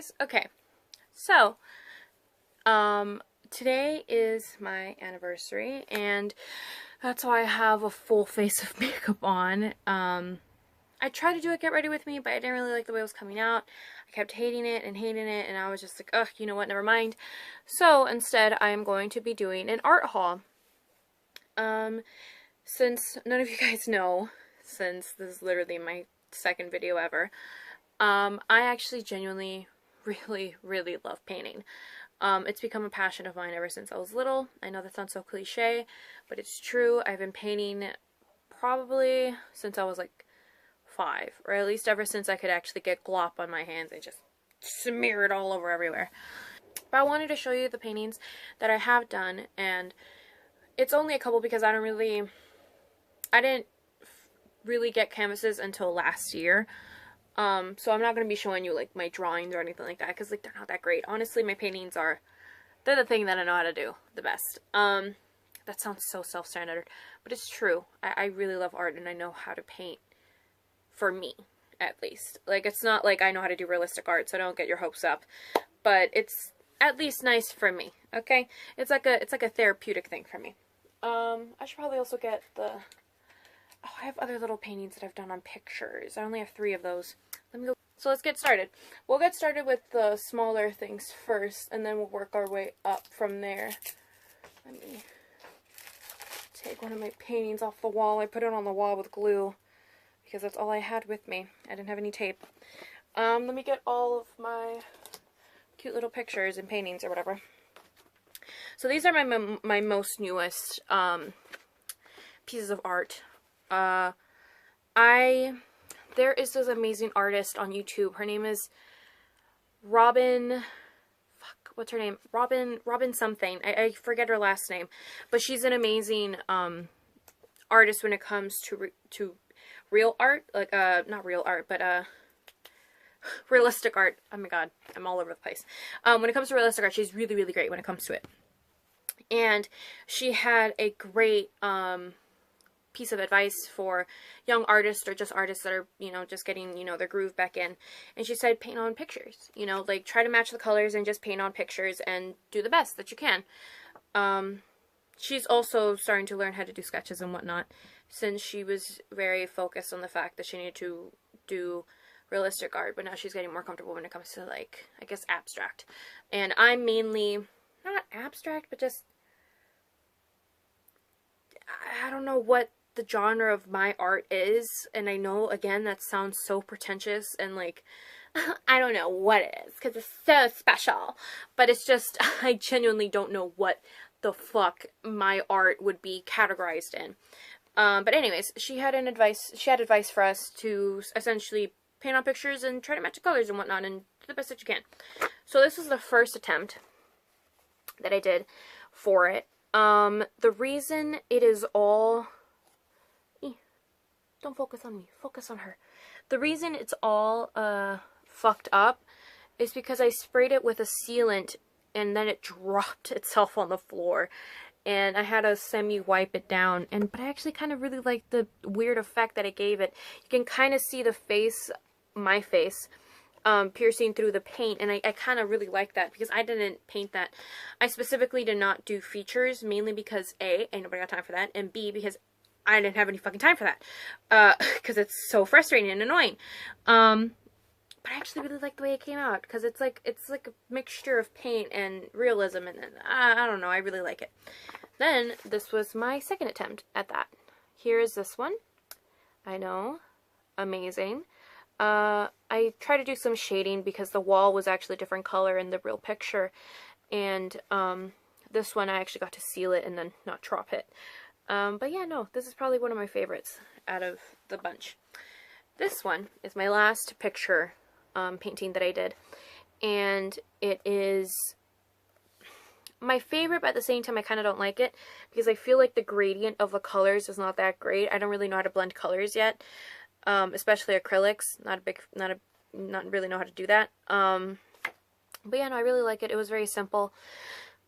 guys. Okay, so today is my anniversary, and that's why I have a full face of makeup on. I tried to do a get ready with me, but I didn't really like the way it was coming out. I kept hating it, and I was just like, ugh, you know what, never mind. So instead, I am going to be doing an art haul. Since none of you guys know, since this is literally my second video ever, I actually genuinely really love painting. It's become a passion of mine ever since I was little. I know that sounds so cliche, but it's true. I've been painting probably since I was like 5, or at least ever since I could actually get glop on my hands and just smear it all over everywhere. But I wanted to show you the paintings that I have done, and it's only a couple because I didn't really get canvases until last year. So I'm not going to be showing you like my drawings or anything like that, because like they're not that great. Honestly, my paintings they're the thing that I know how to do the best. That sounds so self-centered, but it's true. I really love art, and I know how to paint, for me at least. Like, it's not like I know how to do realistic art, so don't get your hopes up, but it's at least nice for me. Okay, it's like a therapeutic thing for me. I should probably also get the I have other little paintings that I've done on pictures. I only have 3 of those. Let me go. So let's get started. We'll get started with the smaller things first, and then we'll work our way up from there. Let me take one of my paintings off the wall. I put it on the wall with glue because that's all I had with me. I didn't have any tape. Let me get all of my cute little pictures and paintings or whatever. So these are my most newest pieces of art. There is this amazing artist on YouTube. Her name is what's her name? Robin something. I forget her last name, but she's an amazing artist when it comes to real art, like not real art, but realistic art. Oh my god, I'm all over the place. When it comes to realistic art, she's really great when it comes to it. And she had a great piece of advice for young artists, or just artists that are, just getting, their groove back in. And she said, paint on pictures, like try to match the colors and just paint on pictures and do the best that you can. She's also starting to learn how to do sketches and whatnot, since she was very focused on the fact that she needed to do realistic art, but now she's getting more comfortable when it comes to, like, I guess abstract. And I'm mainly not abstract, but just, I don't know what the genre of my art is, and I know, again, that sounds so pretentious and like I don't know what it is because it's so special, but it's just I genuinely don't know what the fuck my art would be categorized in. But anyways, she had advice for us to essentially paint on pictures and try to match the colors and whatnot and do the best that you can. So this was the first attempt that I did for it. The reason it is all... Don't focus on me. Focus on her. The reason it's all fucked up is because I sprayed it with a sealant and then it dropped itself on the floor. And I had to semi-wipe it down. But I actually kind of really like the weird effect that it gave it. You can kind of see the face, my face, piercing through the paint, and I kind of really like that because I didn't paint that. I specifically did not do features, mainly because A, ain't nobody got time for that, and B, because I didn't have any fucking time for that, because it's so frustrating and annoying. But I actually really like the way it came out, because it's like a mixture of paint and realism, and I don't know, I really like it. Then, this was my second attempt at that. Here's this one. I know. Amazing. I tried to do some shading because the wall was actually a different color in the real picture, and this one I actually got to seal it and then not drop it. But yeah, no, this is probably one of my favorites out of the bunch. This one is my last picture painting that I did, and it is my favorite, but at the same time I kind of don't like it because I feel like the gradient of the colors is not that great. I don't really know how to blend colors yet. Especially acrylics, not really know how to do that. But yeah, no, I really like it. It was very simple.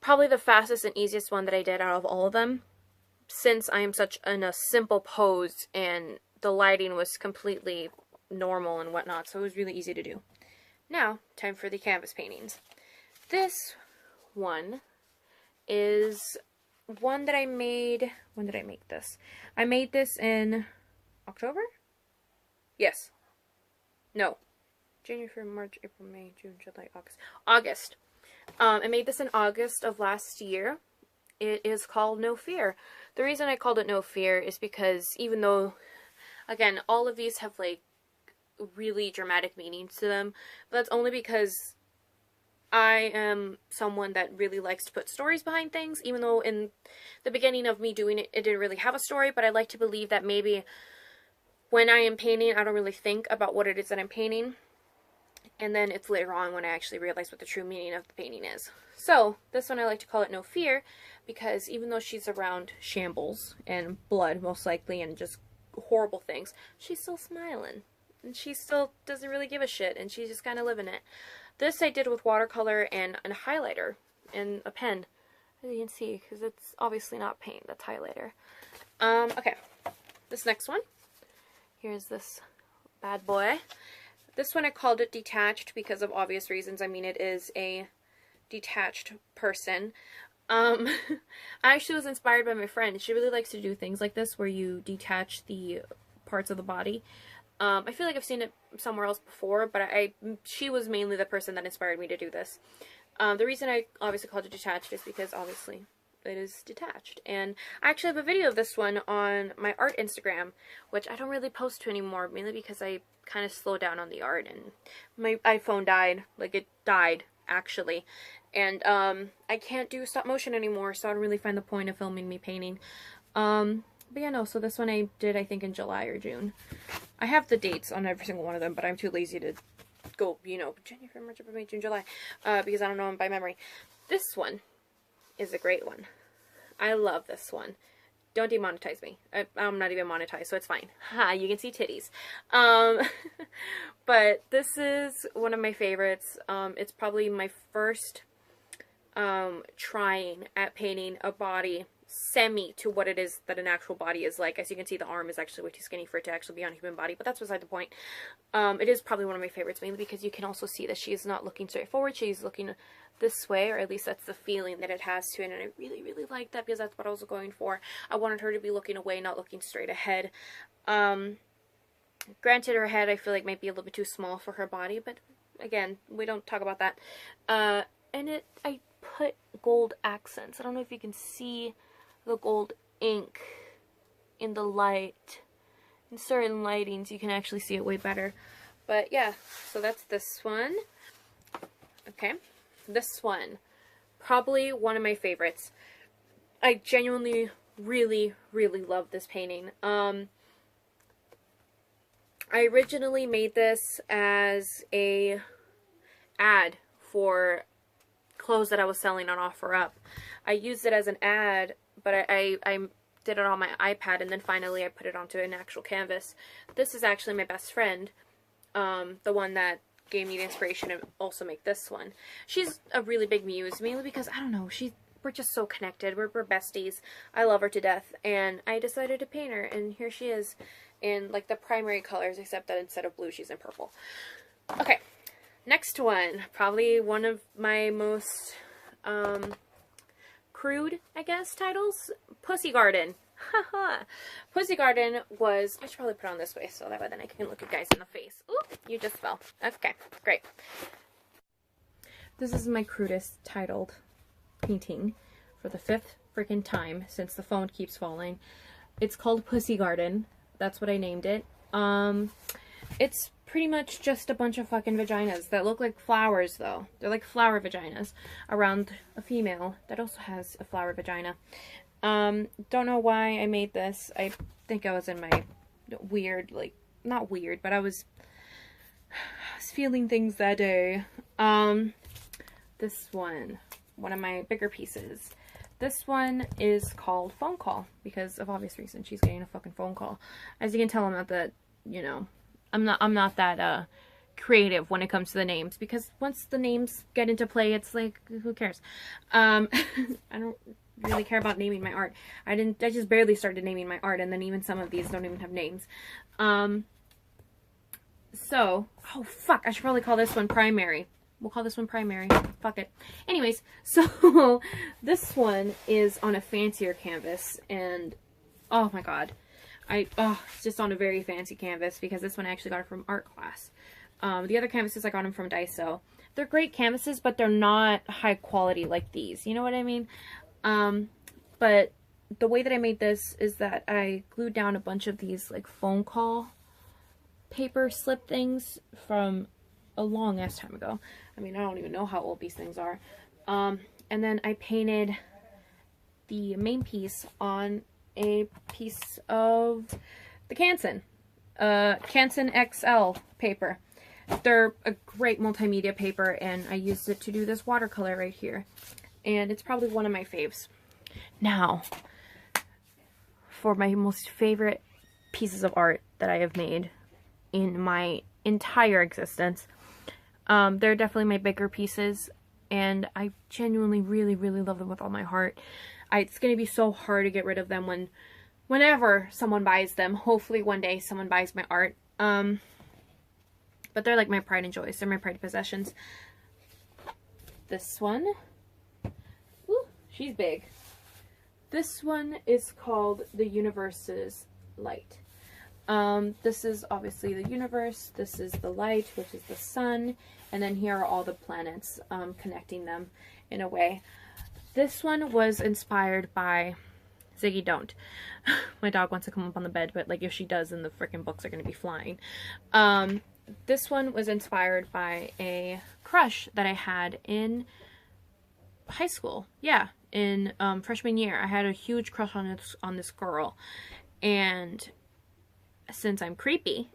Probably the fastest and easiest one that I did out of all of them, since I am such in a simple pose and the lighting was completely normal and whatnot, so it was really easy to do. Now, time for the canvas paintings. This one is one that I made, when did I make this? I made this in October? Yes. No. January, February, March, April, May, June, July, August. August. I made this in August of last year. It is called No Fear. The reason I called it No Fear is because even though, again, all of these have like really dramatic meanings to them, but that's only because I am someone that really likes to put stories behind things, even though in the beginning of me doing it, it didn't really have a story, but I like to believe that maybe when I am painting, I don't really think about what it is that I'm painting, and then it's later on when I actually realize what the true meaning of the painting is. So, this one I like to call it No Fear, because even though she's around shambles and blood, most likely, and just horrible things, she's still smiling. And she still doesn't really give a shit, and she's just kind of living it. This I did with watercolor and a highlighter and a pen, as you can see, because it's obviously not paint, that's highlighter. Okay, this next one. Here's this bad boy. This one I called it Detached because of obvious reasons. I mean, it is a detached person. I actually was inspired by my friend. She really likes to do things like this where you detach the parts of the body. I feel like I've seen it somewhere else before, but she was mainly the person that inspired me to do this. The reason I obviously called it Detached is because obviously it is detached. And I actually have a video of this one on my art Instagram, which I don't really post to anymore, mainly because I kind of slowed down on the art and my iPhone died. Like, it died, actually. And I can't do stop motion anymore, so I don't really find the point of filming me painting. But yeah, no, so this one I did, I think, in July or June. I have the dates on every single one of them, but I'm too lazy to go, you know, January, February, March, April, May, June, July, because I don't know them by memory. This one is a great one. I love this one. Don't demonetize me. I'm not even monetized, so it's fine. Ha, you can see titties. But this is one of my favorites. It's probably my first trying at painting a body semi to what it is that an actual body is like. As you can see, the arm is actually way too skinny for it to actually be on a human body, but that's beside the point. It is probably one of my favorites, mainly because you can also see that she is not looking straight forward. She's looking this way, or at least that's the feeling that it has to it, and I really, really like that because that's what I was going for. I wanted her to be looking away, not looking straight ahead. Granted, her head I feel like might be a little bit too small for her body, but again, we don't talk about that. And I put gold accents. I don't know if you can see the gold ink in the light. In certain lightings you can actually see it way better. But yeah, so that's this one. Okay, this one, probably one of my favorites. I genuinely really, really love this painting. I originally made this as a ad for clothes that I was selling on OfferUp. I used it as an ad, but I did it on my iPad, and then finally I put it onto an actual canvas. This is actually my best friend, the one that gave me the inspiration to also make this one. She's a really big muse, mainly because, I don't know, we're just so connected. We're besties. I love her to death, and I decided to paint her, and here she is in like the primary colors, except that instead of blue, she's in purple. Okay, next one, probably one of my most crude, I guess, titles, Pussy Garden. Haha. Pussy Garden was, I should probably put it on this way so that way then I can look you guys in the face. Ooh, you just fell. Okay, great. This is my crudest titled painting for the 5th freaking time since the phone keeps falling. It's called Pussy Garden. That's what I named it. It's pretty much just a bunch of fucking vaginas that look like flowers, though. They're like flower vaginas around a female that also has a flower vagina. Don't know why I made this. I think I was in my weird, like, not weird, but I was feeling things that day. This one of my bigger pieces. This one is called Phone Call because of obvious reasons. She's getting a fucking phone call. As you can tell, I'm not that, you know, I'm not that creative when it comes to the names, because once the names get into play, it's like, who cares? I don't really care about naming my art. I just barely started naming my art, and then even some of these don't even have names. So, oh fuck, I should probably call this one primary. We'll call this one primary. Fuck it. Anyways, so this one is on a fancier canvas, and oh my god. It's just on a very fancy canvas because this one I actually got it from art class. The other canvases I got them from Daiso. They're great canvases, but they're not high quality like these. You know what I mean? But the way that I made this is that I glued down a bunch of these like phone call paper slip things from a long ass time ago. I mean, I don't even know how old these things are. And then I painted the main piece on a piece of the Canson XL paper. They're a great multimedia paper, and I used it to do this watercolor right here. And it's probably one of my faves. Now, for my most favorite pieces of art that I have made in my entire existence. They're definitely my bigger pieces, and I genuinely really, really love them with all my heart. It's going to be so hard to get rid of them whenever someone buys them. Hopefully one day someone buys my art. But they're like my pride and joys. They're my pride possessions. This one. Ooh, she's big. This one is called The Universe's Light. This is obviously the universe. This is the light, which is the sun. And then here are all the planets, connecting them in a way. This one was inspired by Ziggy Don't. My dog wants to come up on the bed, but like if she does, then the freaking books are going to be flying. This one was inspired by a crush that I had in high school. Yeah, in freshman year. I had a huge crush on this girl. And since I'm creepy,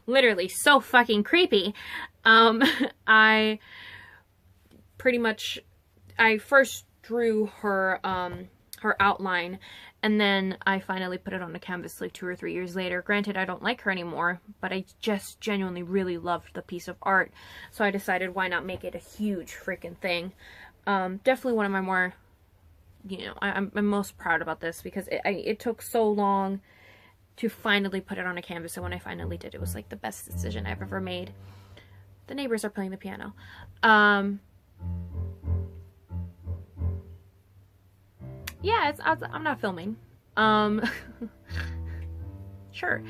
literally so fucking creepy, I first drew her her outline, and then I finally put it on the canvas like 2 or 3 years later. Granted, I don't like her anymore, but I just genuinely really loved the piece of art, so I decided why not make it a huge freaking thing. Definitely one of my more, you know, I'm most proud about this because it took so long to finally put it on a canvas, and when I finally did, it was like the best decision I've ever made. The neighbors are playing the piano. Yeah, I'm not filming. Sure.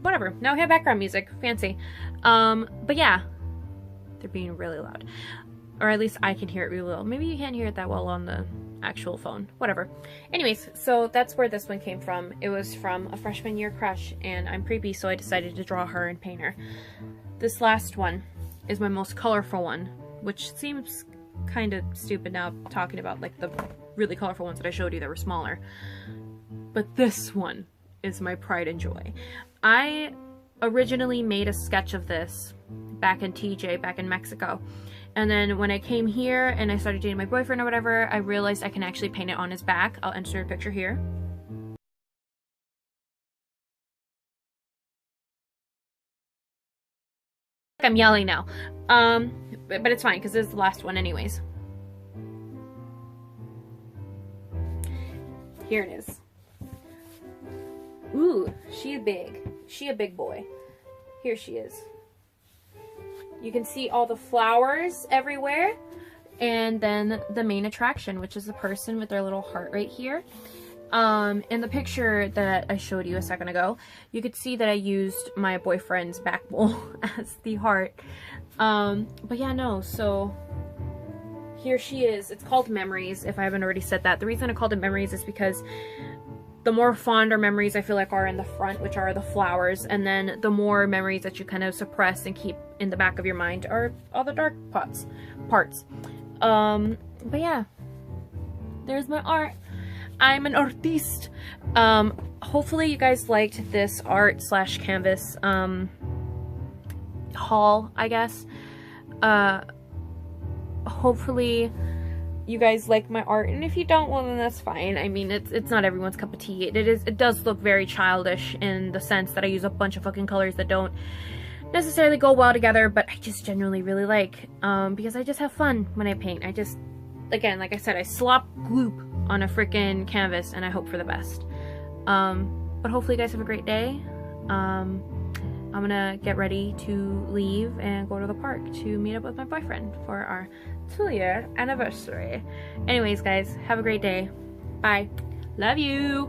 Whatever. Now we have background music. Fancy. But yeah. They're being really loud. Or at least I can hear it really well. Maybe you can't hear it that well on the actual phone. Whatever. Anyways, so that's where this one came from. It was from a freshman year crush, and I'm creepy, so I decided to draw her and paint her. This last one is my most colorful one, which seems kind of stupid now talking about like the really colorful ones that I showed you that were smaller. But this one is my pride and joy. I originally made a sketch of this back in TJ, back in Mexico. And then when I came here and I started dating my boyfriend or whatever, I realized I can actually paint it on his back. I'll insert a picture here. I'm yelling now. But it's fine because this is the last one anyways. Here it is. Ooh, she a big boy. Here she is. You can see all the flowers everywhere. And then the main attraction, which is the person with their little heart right here. In the picture that I showed you a second ago, you could see that I used my boyfriend's back bowl as the heart. But yeah, no, so here she is. It's called Memories, if I haven't already said that. The reason I called it Memories is because the more fonder memories I feel like are in the front, which are the flowers, and then the more memories that you kind of suppress and keep in the back of your mind are all the dark parts. But yeah, there's my art. I'm an artiste. Hopefully you guys liked this art slash canvas haul, I guess. Hopefully you guys like my art, and if you don't, well then that's fine. I mean, it's not everyone's cup of tea. It does look very childish in the sense that I use a bunch of fucking colors that don't necessarily go well together, but I just genuinely really like, because I just have fun when I paint. I just, again, like I said, I slop gloop on a freaking canvas and I hope for the best. But hopefully you guys have a great day. I'm gonna get ready to leave and go to the park to meet up with my boyfriend for our 2-year anniversary. Anyways, guys, have a great day. Bye. Love you.